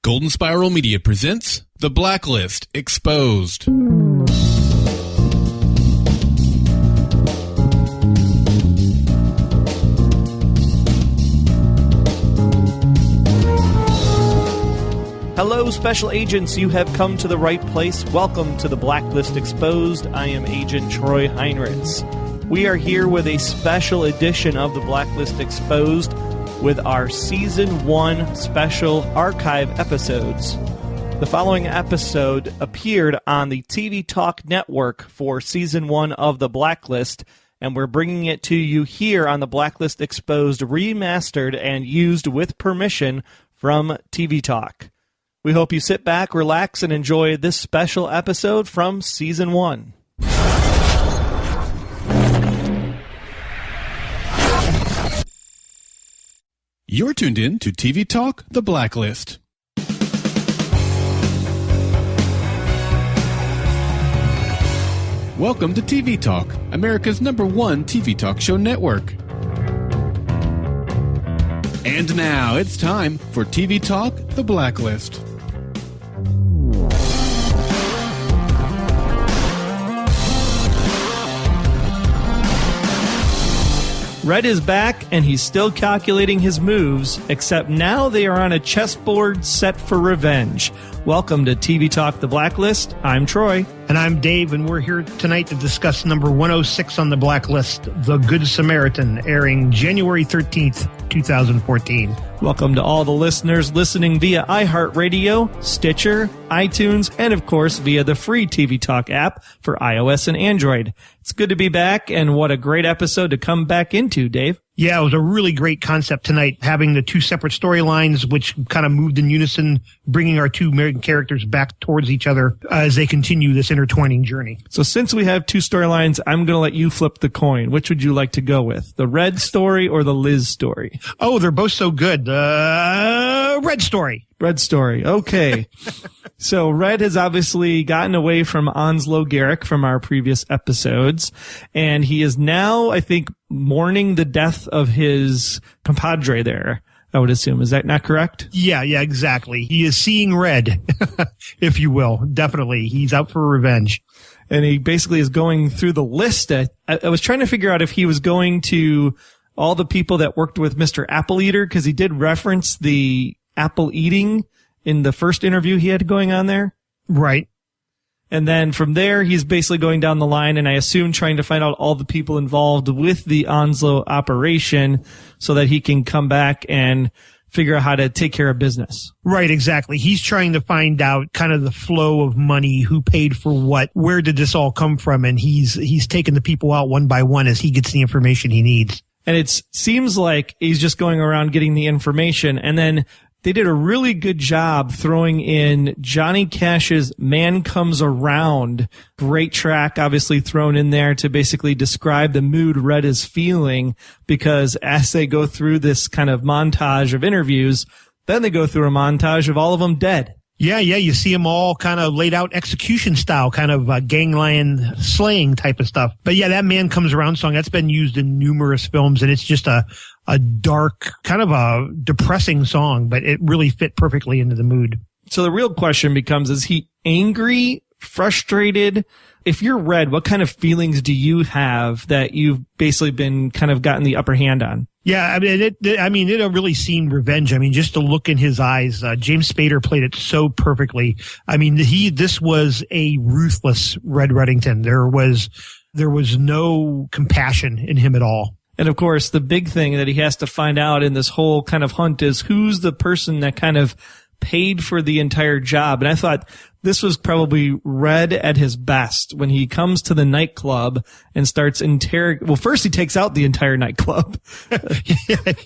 Golden Spiral Media presents The Blacklist Exposed. Hello, special agents. You have come to the right place. Welcome to The Blacklist Exposed. I am Agent Troy Heinrichs. We are here with a special edition of The Blacklist Exposed with our Season 1 special archive episodes. The following episode appeared on the TV Talk Network for Season 1 of The Blacklist, and we're bringing it to you here on The Blacklist Exposed, remastered and used with permission from TV Talk. We hope you sit back, relax, and enjoy this special episode from Season 1. You're tuned in to TV Talk, The Blacklist. Welcome to TV Talk, America's #1 TV talk show network. And now it's time for TV Talk, The Blacklist. Red is back, and he's still calculating his moves, except now they are on a chessboard set for revenge. Welcome to TV Talk The Blacklist. I'm Troy. And I'm Dave, and we're here tonight to discuss number 106 on the Blacklist, The Good Samaritan, airing January 13th, 2014. Welcome to all the listeners listening via iHeartRadio, Stitcher, iTunes, and of course via the free TV Talk app for iOS and Android. It's good to be back, and what a great episode to come back into, Dave. Yeah, it was a really great concept tonight, having the two separate storylines, which kind of moved in unison, bringing our two main characters back towards each other as they continue this intertwining journey. So since we have two storylines, I'm going to let you flip the coin. Which would you like to go with, the Red story or the Liz story? Oh, they're both so good. Red story. Red story. Okay. So Red has obviously gotten away from Onslow Garrick from our previous episodes, and he is now, I think, mourning the death of his compadre there, I would assume. Is that not correct? Yeah, exactly. He is seeing red, if you will. Definitely. He's out for revenge. And he basically is going through the list. I was trying to figure out if he was going to all the people that worked with Mr. Apple Eater, because he did reference the apple eating in the first interview he had going on there. Right. And then from there, he's basically going down the line, and I assume trying to find out all the people involved with the Onslow operation so that he can come back and figure out how to take care of business. Right, exactly. He's trying to find out kind of the flow of money, who paid for what, where did this all come from, and he's taking the people out one by one as he gets the information he needs. And it seems like he's just going around getting the information, and then they did a really good job throwing in Johnny Cash's Man Comes Around. Great track, obviously thrown in there to basically describe the mood Red is feeling, because as they go through this kind of montage of interviews, then they go through a montage of all of them dead. Yeah, you see them all kind of laid out execution style, kind of gangland slaying type of stuff. But yeah, that Man Comes Around song, that's been used in numerous films, and it's just a dark, kind of a depressing song, but it really fit perfectly into the mood. So the real question becomes, is he angry, frustrated? If you're Red, what kind of feelings do you have that you've basically been kind of gotten the upper hand on? Yeah, it really seemed revenge. I mean, just to look in his eyes, James Spader played it so perfectly. I mean, this was a ruthless Red Reddington. There was no compassion in him at all. And of course, the big thing that he has to find out in this whole kind of hunt is who's the person that kind of paid for the entire job. And I thought this was probably Red at his best when he comes to the nightclub and starts interrogating. Well, first he takes out the entire nightclub.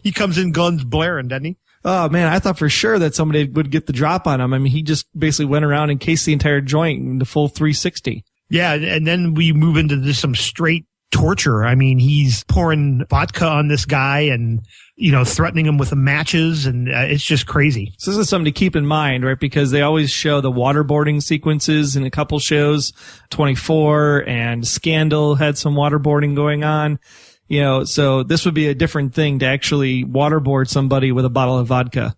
He comes in guns blaring, doesn't he? Oh man, I thought for sure that somebody would get the drop on him. I mean, he just basically went around and cased the entire joint in the full 360. Yeah, and then we move into some straight torture. I mean, he's pouring vodka on this guy and, threatening him with the matches, and it's just crazy. So this is something to keep in mind, right? Because they always show the waterboarding sequences in a couple shows. 24 and Scandal had some waterboarding going on. So this would be a different thing to actually waterboard somebody with a bottle of vodka.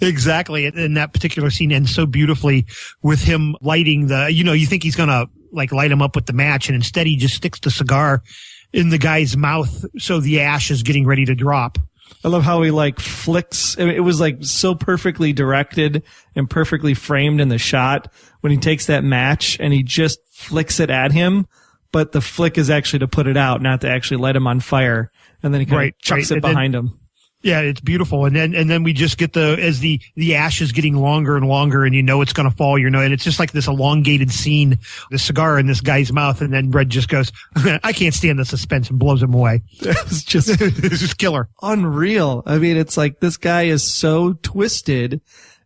Exactly. And that particular scene ends so beautifully with him lighting you think he's going to light him up with the match, and instead he just sticks the cigar in the guy's mouth. So the ash is getting ready to drop. I love how he flicks. I mean, it was so perfectly directed and perfectly framed in the shot when he takes that match and he just flicks it at him. But the flick is actually to put it out, not to actually light him on fire. And then he kind of chucks it behind him. Yeah, it's beautiful. And then we just get as the ash is getting longer and longer, and it's going to fall, and it's just like this elongated scene, the cigar in this guy's mouth. And then Red just goes, I can't stand the suspense, and blows him away. It's just, it's just killer. Unreal. I mean, it's like this guy is so twisted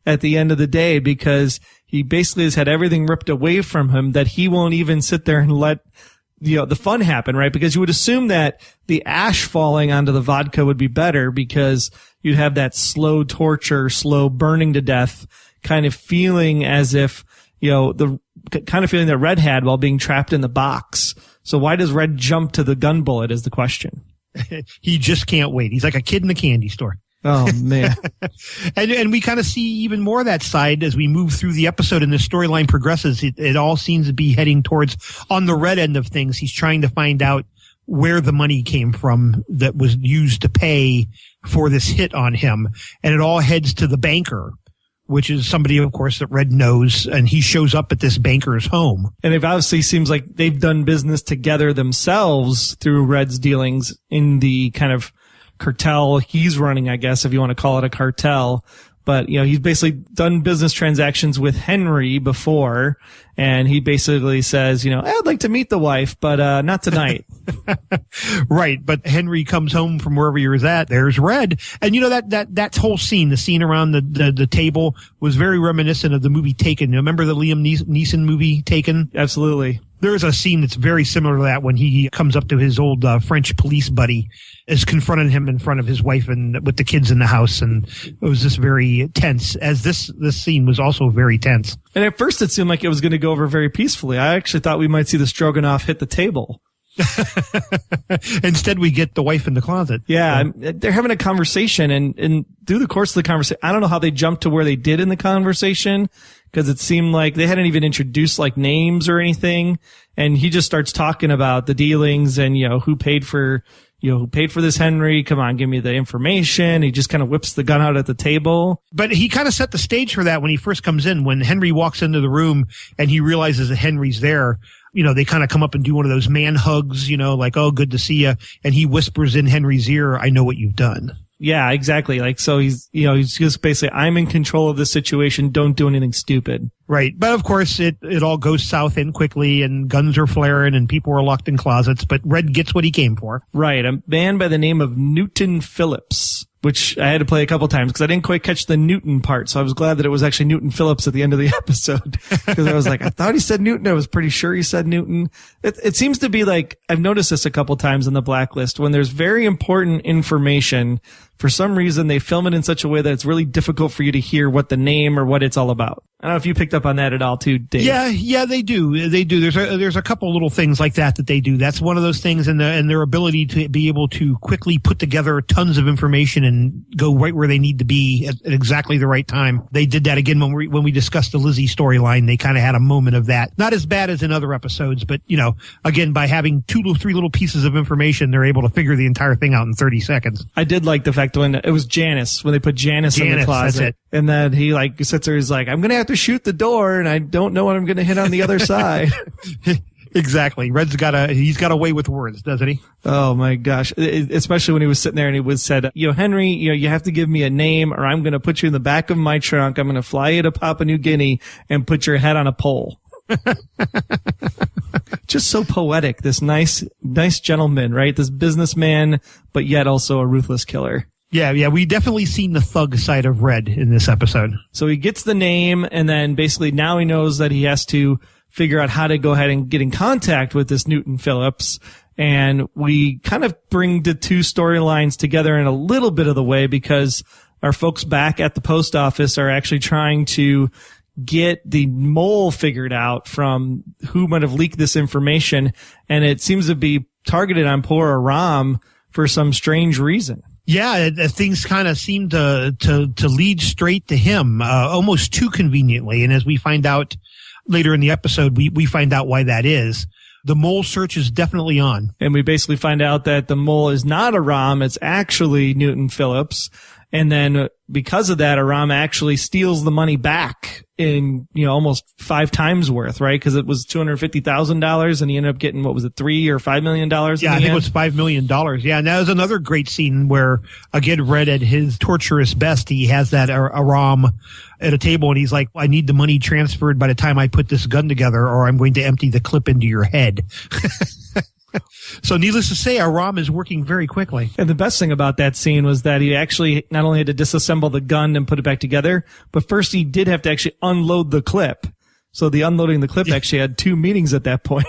at the end of the day because he basically has had everything ripped away from him that he won't even sit there and let the fun happen, right? Because you would assume that the ash falling onto the vodka would be better because you'd have that slow torture, slow burning to death kind of feeling as if, the kind of feeling that Red had while being trapped in the box. So why does Red jump to the gun bullet is the question. He just can't wait. He's like a kid in the candy store. Oh, man. and we kind of see even more of that side as we move through the episode and the storyline progresses. It all seems to be heading towards, on the Red end of things, he's trying to find out where the money came from that was used to pay for this hit on him. And it all heads to the banker, which is somebody, of course, that Red knows, and he shows up at this banker's home. And it obviously seems like they've done business together themselves through Red's dealings in the kind of cartel he's running, I guess, if you want to call it a cartel. But, he's basically done business transactions with Henry before, and he basically says, I'd like to meet the wife, but not tonight. Right. But Henry comes home from wherever he was at. There's Red. And that whole scene, the scene around the table was very reminiscent of the movie Taken. Remember the Liam Neeson movie Taken? Absolutely. There is a scene that's very similar to that when he comes up to his old French police buddy, is confronting him in front of his wife and with the kids in the house. And it was just very tense, as this scene was also very tense. And at first it seemed like it was going to go over very peacefully. I actually thought we might see the Stroganoff hit the table. Instead, we get the wife in the closet. Yeah, they're having a conversation, and through the course of the conversation, I don't know how they jumped to where they did in the conversation, because it seemed like they hadn't even introduced names or anything, and he just starts talking about the dealings and who paid for this Henry. Come on, give me the information. He just kind of whips the gun out at the table. But he kind of set the stage for that when he first comes in. When Henry walks into the room and he realizes that Henry's there, they kind of come up and do one of those man hugs, oh, good to see you. And he whispers in Henry's ear, I know what you've done. Yeah, exactly. So he's just basically, I'm in control of this situation. Don't do anything stupid. Right. But of course, it all goes south in quickly, and guns are flaring and people are locked in closets, but Red gets what he came for. Right. A man by the name of Newton Phillips, which I had to play a couple times because I didn't quite catch the Newton part. So I was glad that it was actually Newton Phillips at the end of the episode, because I was like, I thought he said Newton. I was pretty sure he said Newton. It seems to be I've noticed this a couple times in the Blacklist, when there's very important information, for some reason they film it in such a way that it's really difficult for you to hear what the name or what it's all about. I don't know if you picked up on that at all too, Dave. Yeah, they do. They do. There's a couple little things like that they do. That's one of those things, and their ability to be able to quickly put together tons of information and go right where they need to be at exactly the right time. They did that again when we discussed the Lizzie storyline. They kind of had a moment of that. Not as bad as in other episodes, but again, by having 2 to 3 little pieces of information, they're able to figure the entire thing out in 30 seconds. I did like the fact when it was Janice, when they put Janice in the closet. That's it. And then he sits there, he's like, I'm going to have to shoot the door, and I don't know what I'm going to hit on the other side. Exactly. Red's he's got a way with words, doesn't he? Oh my gosh. Especially when he was sitting there and he said, Henry, you have to give me a name or I'm going to put you in the back of my trunk. I'm going to fly you to Papua New Guinea and put your head on a pole. Just so poetic. This nice gentleman, right? This businessman, but yet also a ruthless killer. Yeah, we definitely seen the thug side of Red in this episode. So he gets the name, and then basically now he knows that he has to figure out how to go ahead and get in contact with this Newton Phillips. And we kind of bring the two storylines together in a little bit of the way, because our folks back at the post office are actually trying to get the mole figured out from who might have leaked this information. And it seems to be targeted on poor Aram for some strange reason. Yeah, things kind of seem to lead straight to him, almost too conveniently. And as we find out later in the episode, we find out why that is. The mole search is definitely on. And we basically find out that the mole is not Aram, it's actually Newton Phillips. And then because of that, Aram actually steals the money back in, almost 5 times worth, right? Because it was $250,000 and he ended up getting, what was it, $3 or $5 million? Yeah, I think it was $5 million. Yeah, and that was another great scene where, again, Red at his torturous best, he has that Aram at a table and he's like, I need the money transferred by the time I put this gun together or I'm going to empty the clip into your head. So needless to say, Aram is working very quickly. And the best thing about that scene was that he actually not only had to disassemble the gun and put it back together, but first he did have to actually unload the clip. So the unloading the clip actually had 2 meanings at that point.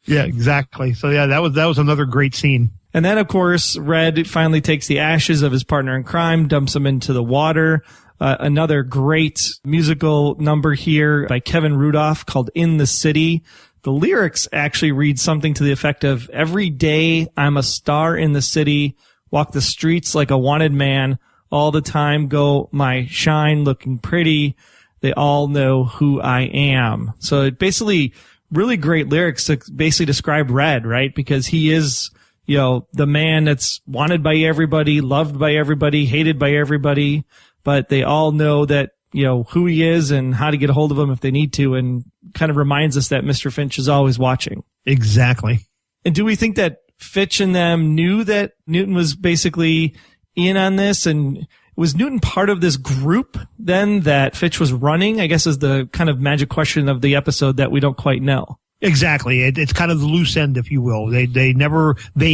Yeah, exactly. So yeah, that was another great scene. And then, of course, Red finally takes the ashes of his partner in crime, dumps them into the water. Another great musical number here by Kevin Rudolph called In the City. The lyrics actually read something to the effect of, every day I'm a star in the city, walk the streets like a wanted man, all the time go my shine looking pretty, they all know who I am. So it basically, really great lyrics to basically describe Red, right? Because he is, the man that's wanted by everybody, loved by everybody, hated by everybody, but they all know that, who he is and how to get a hold of him if they need to, and kind of reminds us that Mr. Finch is always watching. Exactly. And do we think that Fitch and them knew that Newton was basically in on this? And was Newton part of this group then that Fitch was running? I guess is the kind of magic question of the episode that we don't quite know. Exactly. It's kind of the loose end, if you will. They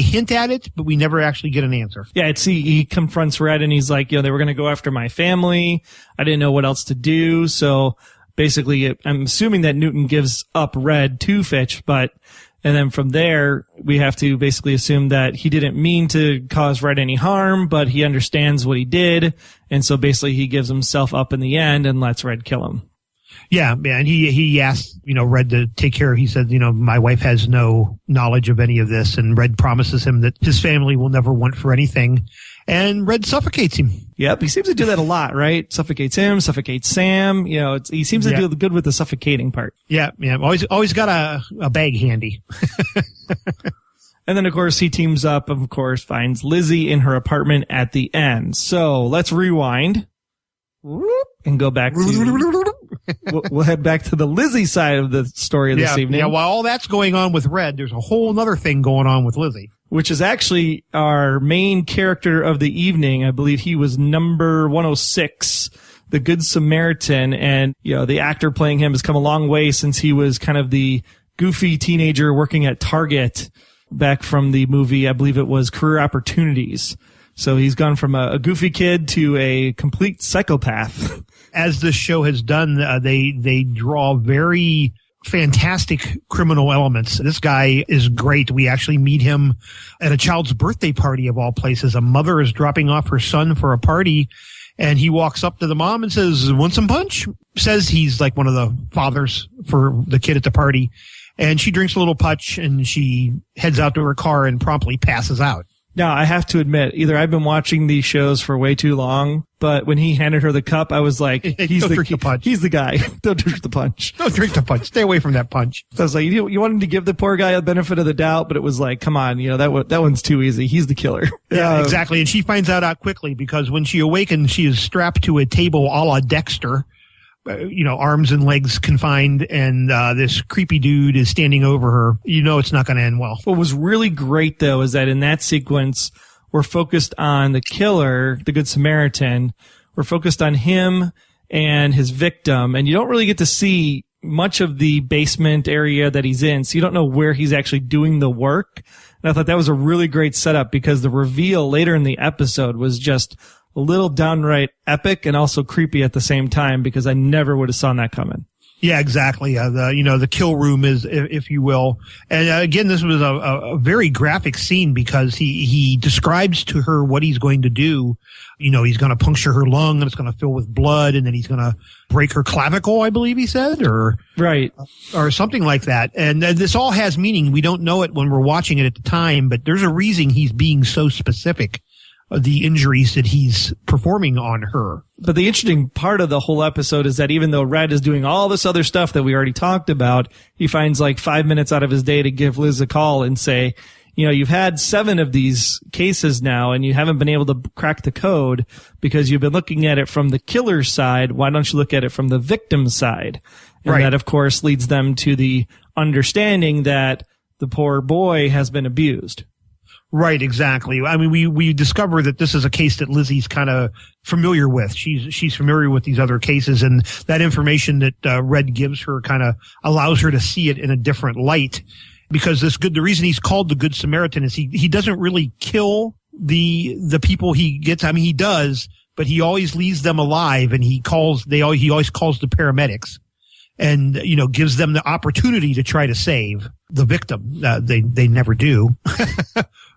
hint at it, but we never actually get an answer. Yeah, he confronts Red and he's like, they were going to go after my family. I didn't know what else to do. So basically, I'm assuming that Newton gives up Red to Fitch, and then from there, we have to basically assume that he didn't mean to cause Red any harm, but he understands what he did. And so basically he gives himself up in the end and lets Red kill him. Yeah, and he asked, Red to take care. He said, my wife has no knowledge of any of this, and Red promises him that his family will never want for anything, and Red suffocates him. Yep, he seems to do that a lot, right? Suffocates him, suffocates Sam. He seems to do good with the suffocating part. Yeah. Always got a bag handy. And then, of course, he teams up, finds Lizzie in her apartment at the end. So let's rewind and go back to... We'll head back to the Lizzie side of the story this evening. Yeah, while all that's going on with Red, there's a whole other thing going on with Lizzie. Which is actually our main character of the evening. I believe he was number 106, the Good Samaritan. And, the actor playing him has come a long way since he was kind of the goofy teenager working at Target back from the movie, I believe it was Career Opportunities. So he's gone from a goofy kid to a complete psychopath. As this show has done, they draw very fantastic criminal elements. This guy is great. We actually meet him at a child's birthday party of all places. A mother is dropping off her son for a party, and he walks up to the mom and says, "Want some punch?" Says he's like one of the fathers for the kid at the party. And she drinks a little punch, and she heads out to her car and promptly passes out. Now, I have to admit, either I've been watching these shows for way too long, but when he handed her the cup, I was like, he's the punch. He's the guy. Don't drink the punch. Don't drink the punch. Stay away from that punch. So I was like, you wanted to give the poor guy a benefit of the doubt, but it was like, come on, that one's too easy. He's the killer. Yeah, exactly. And she finds out quickly because when she awakens, she is strapped to a table a la Dexter. Arms and legs confined, and this creepy dude is standing over her. It's not going to end well. What was really great, though, is that in that sequence, we're focused on the killer, the Good Samaritan. We're focused on him and his victim, and you don't really get to see much of the basement area that he's in, so you don't know where he's actually doing the work. And I thought that was a really great setup because the reveal later in the episode was just a little downright epic and also creepy at the same time because I never would have saw that coming. Yeah, exactly. The kill room is, if you will. And again, this was a very graphic scene because he describes to her what he's going to do. He's going to puncture her lung and it's going to fill with blood, and then he's going to break her clavicle, I believe he said, or something like that. And this all has meaning. We don't know it when we're watching it at the time, but there's a reason he's being so specific. The injuries that he's performing on her. But the interesting part of the whole episode is that even though Red is doing all this other stuff that we already talked about, he finds like 5 minutes out of his day to give Liz a call and say, you've had 7 of these cases now and you haven't been able to crack the code because you've been looking at it from the killer's side. Why don't you look at it from the victim's side? And that, of course, leads them to the understanding that the poor boy has been abused. Right, exactly. I mean, we discover that this is a case that Lizzie's kind of familiar with. She's familiar with these other cases, and that information that Red gives her kind of allows her to see it in a different light. Because the reason he's called the Good Samaritan is he doesn't really kill the people he gets. I mean, he does, but he always leaves them alive, and he always calls the paramedics, and gives them the opportunity to try to save the victim. They never do.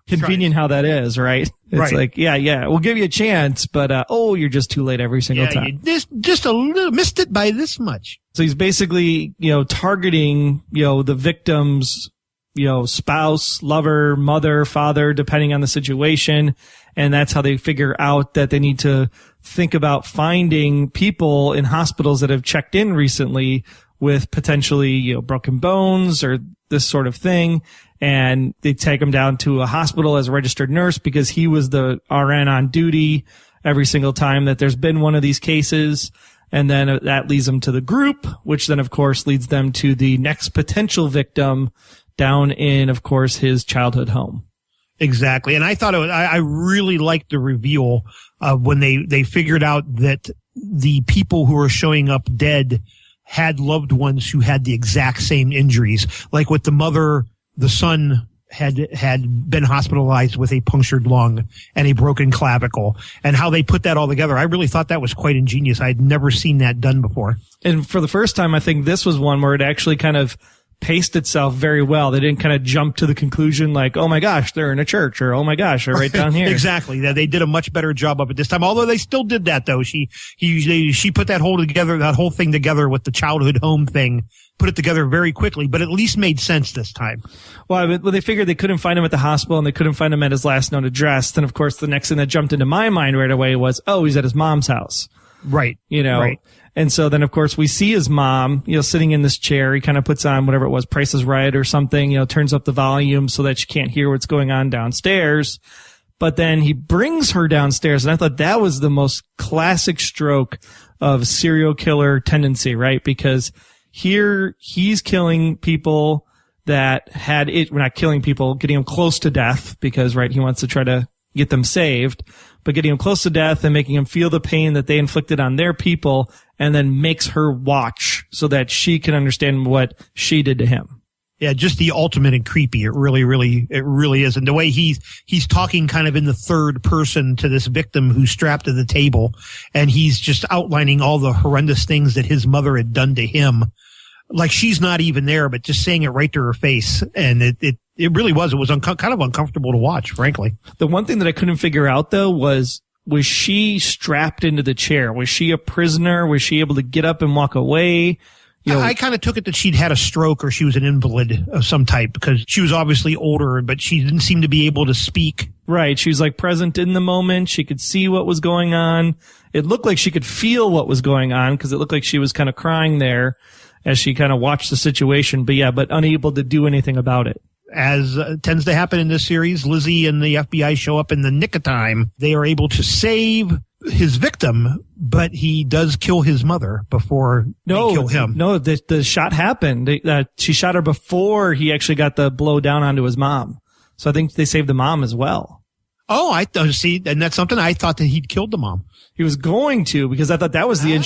Convenient how that is, right? It's like, yeah, we'll give you a chance, but you're just too late every single time. Just a little missed it by this much. So he's basically, targeting, the victim's, spouse, lover, mother, father, depending on the situation. And that's how they figure out that they need to think about finding people in hospitals that have checked in recently with potentially, broken bones or this sort of thing. And they take him down to a hospital as a registered nurse because he was the RN on duty every single time that there's been one of these cases. And then that leads them to the group, which then, of course, leads them to the next potential victim down in, of course, his childhood home. Exactly. And I thought I really liked the reveal when they figured out that the people who are showing up dead had loved ones who had the exact same injuries. Like with the mother, the son had been hospitalized with a punctured lung and a broken clavicle, and how they put that all together. I really thought that was quite ingenious. I had never seen that done before. And for the first time, I think this was one where it actually kind of paced itself very well. They didn't kind of jump to the conclusion like, oh my gosh, they're in a church, or oh my gosh, they're right down here. Exactly. They did a much better job of it this time. Although they still did that though. She put that whole thing together with the childhood home thing, put it together very quickly, but at least made sense this time. Well, when they figured they couldn't find him at the hospital and they couldn't find him at his last known address, then of course the next thing that jumped into my mind right away was, oh, he's at his mom's house. Right. Right. And so then, of course, we see his mom, sitting in this chair. He kind of puts on whatever it was, Price is Right or something, turns up the volume so that she can't hear what's going on downstairs. But then he brings her downstairs. And I thought that was the most classic stroke of serial killer tendency, right? Because here he's killing people that had it. We're not killing people, getting them close to death because, right, he wants to try to get them saved, but getting them close to death and making them feel the pain that they inflicted on their people, and then makes her watch so that she can understand what she did to him. Yeah, just the ultimate and creepy. It really is. And the way he's talking kind of in the third person to this victim who's strapped to the table, and he's just outlining all the horrendous things that his mother had done to him. Like she's not even there, but just saying it right to her face. And it really was. It was kind of uncomfortable to watch, frankly. The one thing that I couldn't figure out, though, was she strapped into the chair? Was she a prisoner? Was she able to get up and walk away? I kind of took it that she'd had a stroke or she was an invalid of some type because she was obviously older, but she didn't seem to be able to speak. Right. She was like present in the moment. She could see what was going on. It looked like she could feel what was going on because it looked like she was kind of crying there as she kind of watched the situation, but unable to do anything about it. As tends to happen in this series, Lizzie and the FBI show up in the nick of time. They are able to save his victim, but he does kill his mother before they kill him. No, the shot happened. She shot her before he actually got the blow down onto his mom. So I think they saved the mom as well. Oh, I see, and that's something I thought that he'd killed the mom. He was going to, because I thought that was the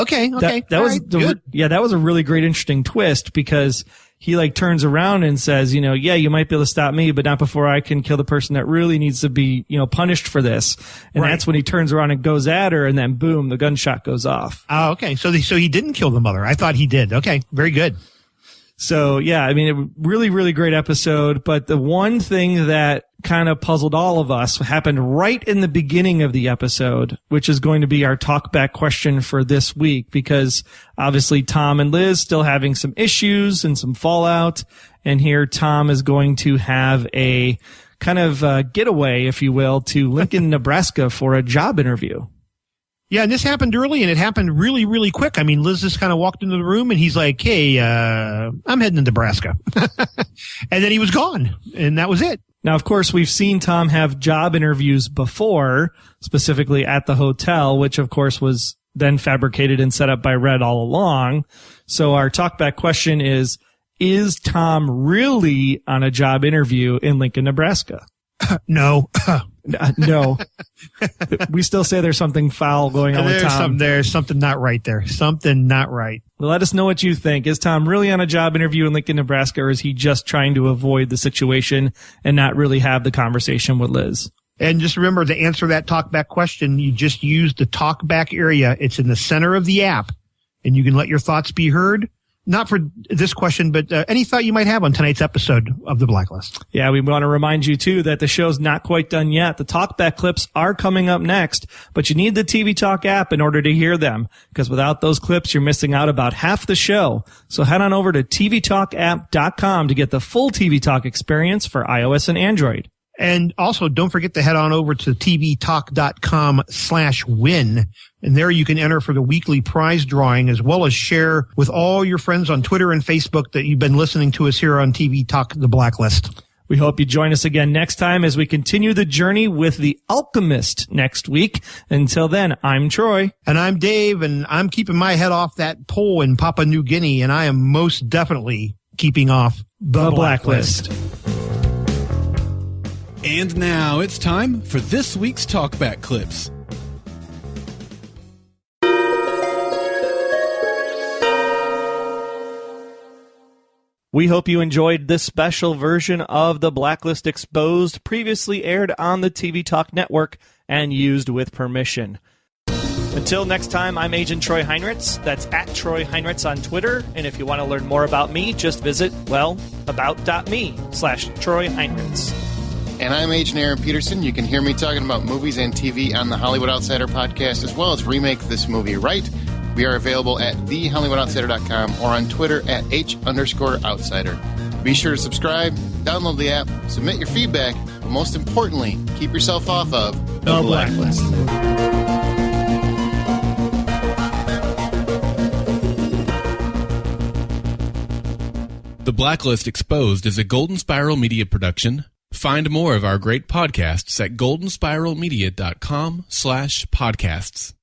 okay. That was right, that was a really great, interesting twist because he like turns around and says, yeah, you might be able to stop me, but not before I can kill the person that really needs to be, punished for this. And that's when he turns around and goes at her, and then boom, the gunshot goes off. Oh, okay. So he didn't kill the mother. I thought he did. Okay. Very good. So yeah, I mean, really, really great episode. But the one thing that kind of puzzled all of us happened right in the beginning of the episode, which is going to be our talkback question for this week, because obviously Tom and Liz still having some issues and some fallout. And here Tom is going to have a kind of getaway, if you will, to Lincoln, Nebraska for a job interview. Yeah, and this happened early, and it happened really, really quick. I mean, Liz just kind of walked into the room, and he's like, hey, I'm heading to Nebraska. And then he was gone, and that was it. Now, of course, we've seen Tom have job interviews before, specifically at the hotel, which, of course, was then fabricated and set up by Red all along. So our talkback question is Tom really on a job interview in Lincoln, Nebraska? No. No. We still say there's something foul going on with Tom. There's something not right there. Something not right. Well, let us know what you think. Is Tom really on a job interview in Lincoln, Nebraska, or is he just trying to avoid the situation and not really have the conversation with Liz? And just remember, to answer that talkback question, you just use the talkback area. It's in the center of the app, and you can let your thoughts be heard. Not for this question, but any thought you might have on tonight's episode of The Blacklist. Yeah, we want to remind you, too, that the show's not quite done yet. The talkback clips are coming up next, but you need the TV Talk app in order to hear them, because without those clips, you're missing out about half the show. So head on over to tvtalkapp.com to get the full TV Talk experience for iOS and Android. And also, don't forget to head on over to tvtalk.com/win. And there you can enter for the weekly prize drawing, as well as share with all your friends on Twitter and Facebook that you've been listening to us here on TV Talk The Blacklist. We hope you join us again next time as we continue the journey with The Alchemist next week. Until then, I'm Troy. And I'm Dave, and I'm keeping my head off that pole in Papua New Guinea, and I am most definitely keeping off The Blacklist. And now it's time for this week's Talkback Clips. We hope you enjoyed this special version of The Blacklist Exposed, previously aired on the TV Talk Network and used with permission. Until next time, I'm Agent Troy Heinritz. That's at Troy Heinritz on Twitter. And if you want to learn more about me, just visit, about.me/Troy Heinritz. And I'm Agent Aram Peterson. You can hear me talking about movies and TV on the Hollywood Outsider podcast, as well as Remake This Movie Right. We are available at thehollywoodoutsiders.com or on Twitter at H_outsider. Be sure to subscribe, download the app, submit your feedback, but most importantly, keep yourself off of The Blacklist. The Blacklist Exposed is a Golden Spiral Media production. Find more of our great podcasts at goldenspiralmedia.com/podcasts.